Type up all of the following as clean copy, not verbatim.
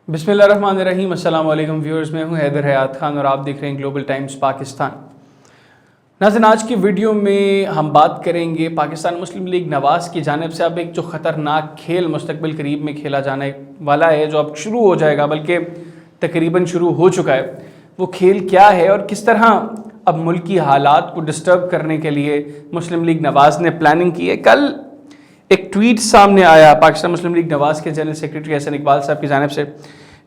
बिस्मिल्लाहिर्रहमानिर्रहीम। अस्सलाम वालेकुम व्यूअर्स, मैं हूं हैदर हयात खान और आप देख रहे हैं ग्लोबल टाइम्स पाकिस्तान। नाज़रीन, आज की वीडियो में हम बात करेंगे पाकिस्तान मुस्लिम लीग नवाज़ की जानिब से अब एक जो ख़तरनाक खेल मुस्तक़बिल करीब में खेला जाने वाला है, जो अब शुरू हो जाएगा, बल्कि तकरीबन शुरू हो चुका है। वो खेल क्या है और किस तरह अब मुल्की हालात को डिस्टर्ब करने के लिए मुस्लिम लीग नवाज़ ने प्लानिंग की है। कल एक ट्वीट सामने आया पाकिस्तान मुस्लिम लीग नवाज़ के जनरल सेक्रेटरी एहसन इकबाल साहब की जानिब से।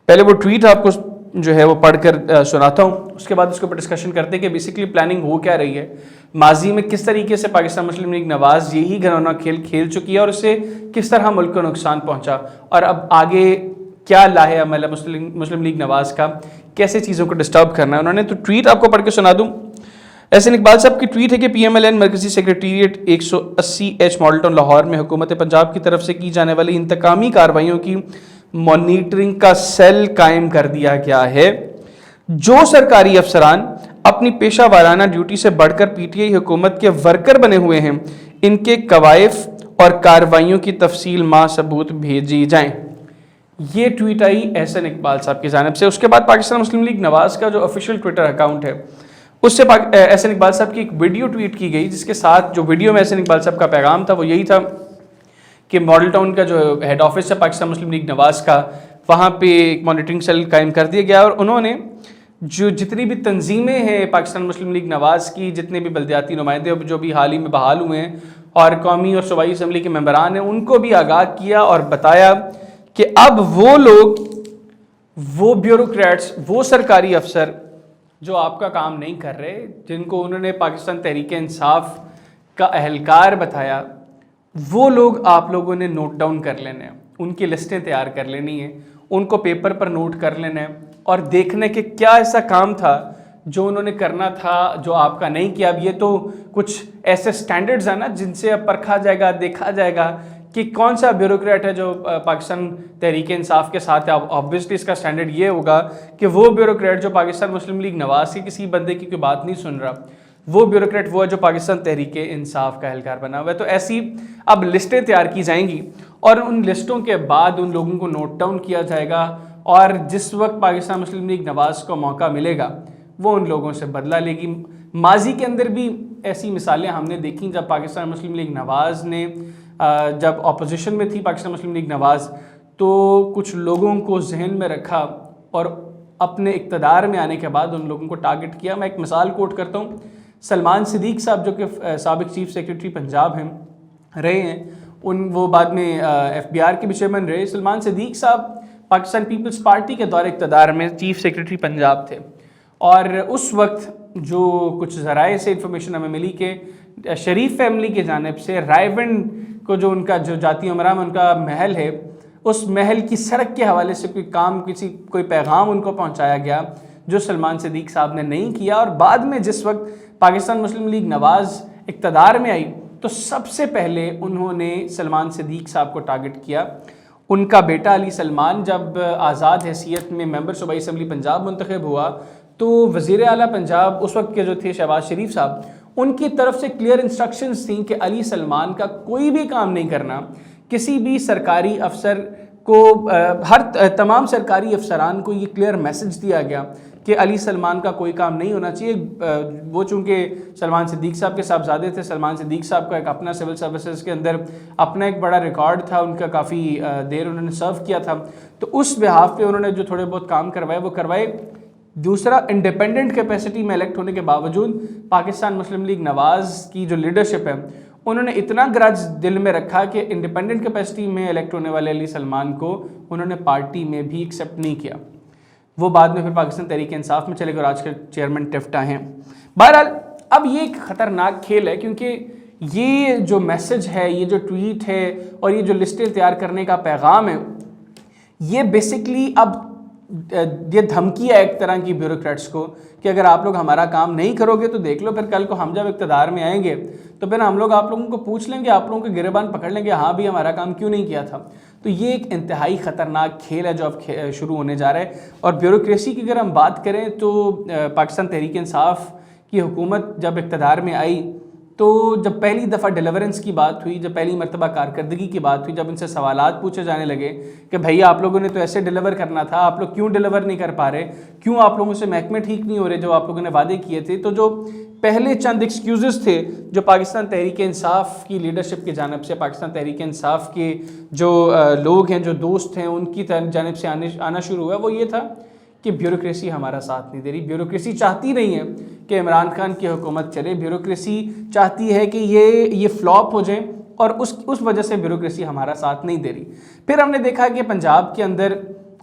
पहले वो ट्वीट आपको जो है वो पढ़कर सुनाता हूँ, उसके बाद उसके ऊपर डिस्कशन करते हैं कि बेसिकली प्लानिंग हो क्या रही है, माजी में किस तरीके से पाकिस्तान मुस्लिम लीग नवाज़ यही घिनौना खेल खेल चुकी है और इससे किस तरह मुल्क को नुकसान पहुँचा और अब आगे क्या लाहे अमल है मुस्लिम लीग नवाज़ का, कैसे चीज़ों को डिस्टर्ब करना है उन्होंने। तो ट्वीट आपको पढ़ के सुना दूँ। एहसन इकबाल साहब की ट्वीट है कि PMLN मरकज़ी secretariat 180H model town Lahore में हुकूमत पंजाब की तरफ से की जाने वाली इंतकामी कार्रवाइयों की मॉनिटरिंग का सेल कायम कर दिया गया है। जो सरकारी अफसरान अपनी पेशा वाराना ड्यूटी से बढ़कर PTI हुकूमत के वर्कर बने हुए हैं, इनके कवायफ और कार्रवाइयों की तफसील मा सबूत भेजी जाएँ। ये ट्वीट आई एहसन इकबाल साहब की जानिब से। उसके बाद पाकिस्तान मुस्लिम लीग नवाज़ का जो ऑफिशियल ट्विटर अकाउंट है, उससे एहसन इकबाल साहब की एक वीडियो ट्वीट की गई, जिसके साथ जो वीडियो में एहसन इकबाल साहब का पैगाम था वो यही था कि मॉडल टाउन का जो हेड ऑफिस है पाकिस्तान मुस्लिम लीग नवाज़ का, वहाँ पे एक मॉनिटरिंग सेल कायम कर दिया गया और उन्होंने जो जितनी भी तंजीमें हैं पाकिस्तान मुस्लिम लीग नवाज़ की, जितने भी बल्दियाती नुमाइंदे जो भी हाल ही में बहाल हुए हैं और कौमी और सूबाई असम्बली के मेंबरान हैं, उनको भी आगाह किया और बताया कि अब वो लोग, वो ब्यूरोक्रेट्स, वो सरकारी अफसर जो आपका काम नहीं कर रहे, जिनको उन्होंने पाकिस्तान तहरीक इंसाफ का अहलकार बताया, वो लोग आप लोगों ने नोट डाउन कर लेने हैं, उनकी लिस्टें तैयार कर लेनी है, उनको पेपर पर नोट कर लेना है और देखने के क्या ऐसा काम था जो उन्होंने करना था जो आपका नहीं किया। अब ये तो कुछ ऐसे स्टैंडर्ड्स हैं ना जिनसे अब परखा जाएगा, देखा जाएगा कि कौन सा ब्यूरोक्रेट है जो पाकिस्तान तहरीक इंसाफ के साथ है। ऑब्वियसली इसका स्टैंडर्ड ये होगा कि वो ब्यूरोक्रेट जो पाकिस्तान मुस्लिम लीग नवाज़ की किसी बंदे की कोई बात नहीं सुन रहा, वो ब्यूरोक्रेट वो है जो पाकिस्तान तहरीक इंसाफ का एहलकार बना हुआ है। तो ऐसी अब लिस्टें तैयार की जाएंगी और उन लिस्टों के बाद उन लोगों को नोट डाउन किया जाएगा और जिस वक्त पाकिस्तान मुस्लिम लीग नवाज़ को मौका मिलेगा वो उन लोगों से बदला लेगी। माजी के अंदर भी ऐसी मिसालें हमने देखी, जब पाकिस्तान मुस्लिम लीग नवाज़ ने जब अपोजिशन में थी पाकिस्तान मुस्लिम लीग नवाज़, तो कुछ लोगों को जहन में रखा और अपने इक़्तिदार में आने के बाद उन लोगों को टारगेट किया। मैं एक मिसाल कोट करता हूँ। सलमान सिद्दीक़ साहब जो कि साबिक़ चीफ सेक्रेटरी पंजाब रहे हैं, वो बाद में FBR के भी चेयरमैन रहे। सलमान सिद्दीक़ साहब पाकिस्तान पीपल्स पार्टी के दौर इक़्तिदार में चीफ सेक्रेटरी पंजाब थे और उस वक्त जो कुछ ज़राए से इंफॉर्मेशन हमें मिली कि शरीफ फैमिली की जानिब से रायविंड को जो उनका जो जाती उमरा में उनका महल है, उस महल की सड़क के हवाले से कोई पैगाम उनको पहुंचाया गया जो सलमान सिद्दीक़ साहब ने नहीं किया। और बाद में जिस वक्त पाकिस्तान मुस्लिम लीग नवाज़ इक़्तिदार में आई तो सबसे पहले उन्होंने सलमान सिद्दीक़ साहब को टारगेट किया। उनका बेटा अली सलमान जब आज़ाद हैसियत में मेंबर सूबाई असम्बली पंजाब मुंतखब हुआ तो वज़ीर आला पंजाब उस वक्त के जो थे शहबाज शरीफ साहब, उनकी तरफ से क्लियर इंस्ट्रक्शंस थी कि अली सलमान का कोई भी काम नहीं करना। किसी भी सरकारी अफसर को तमाम सरकारी अफसरान को ये क्लियर मैसेज दिया गया कि अली सलमान का कोई काम नहीं होना चाहिए। वो चूँकि सलमान सिद्दीक़ साहब के साहबजादे थे, सलमान सिद्दीक़ साहब का एक अपना सिविल सर्विसेज के अंदर अपना एक बड़ा रिकॉर्ड था, उनका काफ़ी देर उन्होंने सर्व किया था, तो उस बिहाफ पे उन्होंने जो थोड़े बहुत काम करवाए वो करवाए। दूसरा, इंडिपेंडेंट कैपेसिटी में इलेक्ट होने के बावजूद पाकिस्तान मुस्लिम लीग नवाज़ की जो लीडरशिप है उन्होंने इतना ग्रज दिल में रखा कि इंडिपेंडेंट कैपेसिटी में इलेक्ट होने वाले अली सलमान को उन्होंने पार्टी में भी एक्सेप्ट नहीं किया। वो बाद में फिर पाकिस्तान तहरीक इंसाफ में चले गए और आज के चेयरमैन टिफ्टा हैं। बहरहाल अब ये एक ख़तरनाक खेल है क्योंकि ये जो मैसेज है, ये जो ट्वीट है और ये जो लिस्टें तैयार करने का पैगाम है, ये बेसिकली अब ये धमकी है एक तरह की ब्यूरोक्रेट्स को कि अगर आप लोग हमारा काम नहीं करोगे तो देख लो, फिर कल को हम जब इक़्तिदार में आएंगे तो फिर हम लोग आप लोगों को पूछ लेंगे, आप लोगों के गिरेबान पकड़ लेंगे, हाँ भी हमारा काम क्यों नहीं किया था। तो ये एक इंतहाई ख़तरनाक खेल है जो अब शुरू होने जा रहा है। और ब्यूरोक्रेसी की अगर हम बात करें तो पाकिस्तान तहरीक इंसाफ की हुकूमत जब इक़्तिदार में आई تو جب پہلی دفعہ ڈیلیورنس کی بات ہوئی، جب پہلی مرتبہ کارکردگی کی بات ہوئی، جب ان سے سوالات پوچھے جانے لگے کہ بھیا آپ لوگوں نے تو ایسے ڈیلیور کرنا تھا، آپ لوگ کیوں ڈیلیور نہیں کر پا رہے، کیوں آپ لوگوں سے محکمے ٹھیک نہیں ہو رہے جو آپ لوگوں نے وعدے کیے تھے، تو جو پہلے چند ایکسکیوزز تھے جو پاکستان تحریک انصاف کی لیڈرشپ کی جانب سے، پاکستان تحریک انصاف کے جو لوگ ہیں، جو دوست ہیں، ان کی جانب سے آنا شروع ہوا، وہ یہ تھا کہ بیوروکریسی ہمارا ساتھ نہیں دے رہی، بیوروکریسی چاہتی نہیں ہے کہ عمران خان کی حکومت چلے، بیوروکریسی چاہتی ہے کہ یہ فلاپ ہو جائیں، اور اس وجہ سے بیوروکریسی ہمارا ساتھ نہیں دے رہی۔ پھر ہم نے دیکھا کہ پنجاب کے اندر،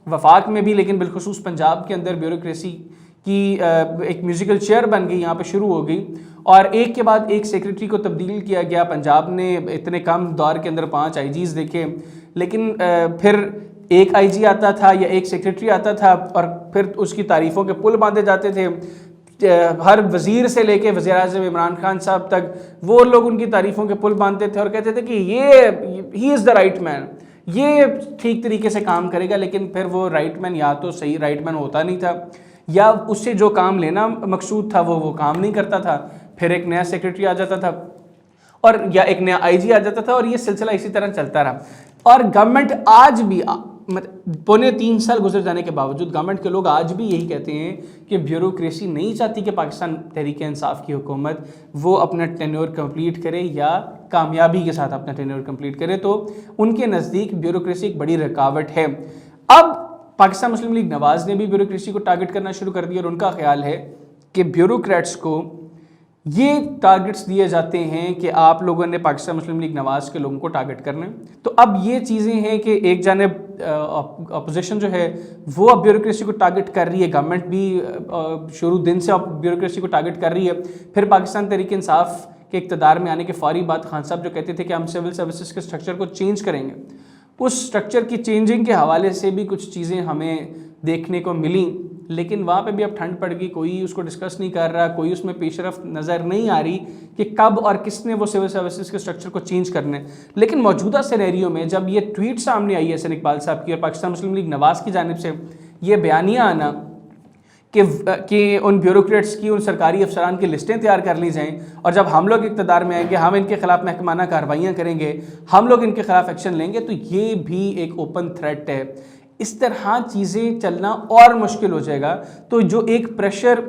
وفاق میں بھی لیکن بالخصوص پنجاب کے اندر بیوروکریسی کی ایک میوزیکل چیئر بن گئی، یہاں پہ شروع ہو گئی، اور ایک کے بعد ایک سیکریٹری کو تبدیل کیا گیا۔ پنجاب نے اتنے کم دور کے اندر 5 آئی جیز دیکھے، لیکن پھر ایک آئی جی آتا تھا یا ایک سیکریٹری آتا تھا اور پھر اس کی تعریفوں کے پل باندھے جاتے تھے، ہر وزیر سے لے کے وزیر اعظم عمران خان صاحب تک وہ لوگ ان کی تعریفوں کے پل باندھتے تھے اور کہتے تھے کہ ہی از دا رائٹ مین، یہ ٹھیک طریقے سے کام کرے گا، لیکن پھر وہ رائٹ مین یا تو صحیح رائٹ مین ہوتا نہیں تھا، یا اس سے جو کام لینا مقصود تھا وہ کام نہیں کرتا تھا، پھر ایک نیا سیکریٹری آ جاتا تھا اور یا ایک نیا آئی جی آ جاتا تھا، اور یہ سلسلہ اسی طرح چلتا رہا۔ اور گورنمنٹ آج بھی 3.25 سال گزر جانے کے باوجود گورنمنٹ کے لوگ آج بھی یہی کہتے ہیں کہ بیوروکریسی نہیں چاہتی کہ پاکستان تحریک انصاف کی حکومت وہ اپنا ٹینیور کمپلیٹ کرے یا کامیابی کے ساتھ اپنا ٹینیور کمپلیٹ کرے، تو ان کے نزدیک بیوروکریسی ایک بڑی رکاوٹ ہے۔ اب پاکستان مسلم لیگ نواز نے بھی بیوروکریسی کو ٹارگٹ کرنا شروع کر دیا، اور ان کا خیال ہے کہ بیوروکریٹس کو یہ ٹارگٹس دیے جاتے ہیں کہ آپ لوگوں نے پاکستان مسلم لیگ نواز کے لوگوں کو ٹارگٹ کرنا ہے۔ تو اب یہ چیزیں ہیں کہ ایک جانب اپوزیشن جو ہے وہ اب بیوروکریسی کو ٹارگٹ کر رہی ہے، گورنمنٹ بھی شروع دن سے بیوروکریسی کو ٹارگٹ کر رہی ہے۔ پھر پاکستان تحریک انصاف کے اقتدار میں آنے کے فوری بعد خان صاحب جو کہتے تھے کہ ہم سول سروسز کے سٹرکچر کو چینج کریں گے، اس سٹرکچر کی چینجنگ کے حوالے سے بھی کچھ چیزیں ہمیں دیکھنے کو ملیں، لیکن وہاں پہ بھی اب ٹھنڈ پڑ گئی، کوئی اس کو ڈسکس نہیں کر رہا، کوئی اس میں پیش رفت نظر نہیں آ رہی کہ کب اور کس نے وہ سول سروسز کے سٹرکچر کو چینج کرنا ہے۔ لیکن موجودہ سینیریو میں جب یہ ٹویٹ سامنے آئی ہے حسن اقبال صاحب کی اور پاکستان مسلم لیگ نواز کی جانب سے یہ بیانیہ آنا کہ ان بیوروکریٹس کی، ان سرکاری افسران کی لسٹیں تیار کر لی جائیں، اور جب ہم لوگ اقتدار میں آئیں گے ہم ان کے خلاف محکمانہ کارروائیاں کریں گے، ہم لوگ ان کے خلاف ایکشن لیں گے، تو یہ بھی ایک اوپن تھریٹ ہے۔ اس طرح چیزیں چلنا اور مشکل ہو جائے گا، تو جو ایک پریشر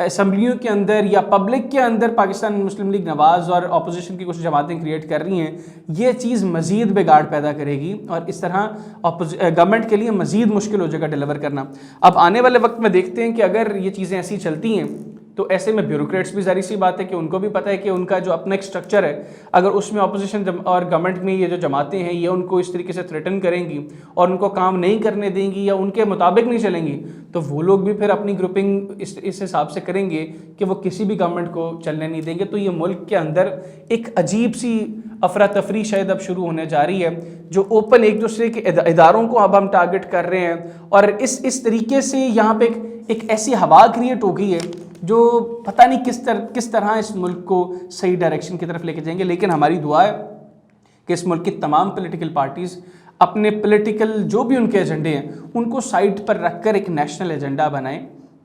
اسمبلیوں کے اندر یا پبلک کے اندر پاکستان مسلم لیگ نواز اور اپوزیشن کی کچھ جماعتیں کریٹ کر رہی ہیں، یہ چیز مزید بگاڑ پیدا کرے گی، اور اس طرح گورنمنٹ کے لیے مزید مشکل ہو جائے گا ڈیلیور کرنا۔ اب آنے والے وقت میں دیکھتے ہیں کہ اگر یہ چیزیں ایسی چلتی ہیں تو ایسے میں بیوروکریٹس بھی ظاہر سی بات ہے کہ ان کو بھی پتہ ہے کہ ان کا جو اپنا ایک سٹرکچر ہے، اگر اس میں اپوزیشن اور گورنمنٹ میں یہ جو جماعتیں ہیں یہ ان کو اس طریقے سے تھریٹن کریں گی اور ان کو کام نہیں کرنے دیں گی یا ان کے مطابق نہیں چلیں گی، تو وہ لوگ بھی پھر اپنی گروپنگ اس حساب سے کریں گے کہ وہ کسی بھی گورنمنٹ کو چلنے نہیں دیں گے۔ تو یہ ملک کے اندر ایک عجیب سی افراتفری شاید اب شروع ہونے جا رہی ہے، جو اوپن ایک دوسرے کے اداروں کو اب ہم ٹارگٹ کر رہے ہیں، اور اس طریقے سے یہاں پہ ایک ایسی ہوا کریٹ ہو گئی ہے جو پتہ نہیں کس طرح اس ملک کو صحیح ڈائریکشن کی طرف لے کے جائیں گے۔ لیکن ہماری دعا ہے کہ اس ملک کی تمام پولیٹیکل پارٹیز اپنے پولیٹیکل جو بھی ان کے ایجنڈے ہیں ان کو سائڈ پر رکھ کر ایک نیشنل ایجنڈا بنائیں،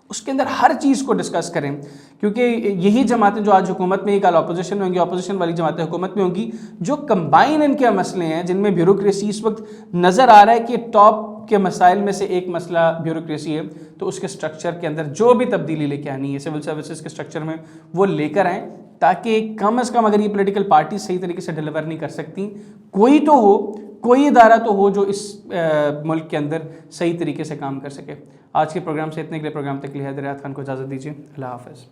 اس کے اندر ہر چیز کو ڈسکس کریں، کیونکہ یہی جماعتیں جو آج حکومت میں ہی کل اپوزیشن میں ہوں گی، اپوزیشن والی جماعتیں حکومت میں ہوں گی، جو کمبائن ان کے مسئلے ہیں جن میں بیوروکریسی اس وقت نظر آ رہا ہے کہ ٹاپ کے مسائل میں سے ایک مسئلہ بیوروکریسی ہے، تو اس کے سٹرکچر کے اندر جو بھی تبدیلی لے کے آنی ہے سول سروسز کے سٹرکچر میں وہ لے کر آئیں، تاکہ کم از کم اگر یہ پولیٹیکل پارٹی صحیح طریقے سے ڈیلیور نہیں کر سکتی، کوئی تو ہو، کوئی ادارہ تو ہو جو اس ملک کے اندر صحیح طریقے سے کام کر سکے۔ آج کے پروگرام سے اتنے، اگلے پروگرام تک کے لیے حیدر حیات خان کو اجازت دیجیے۔ اللہ حافظ۔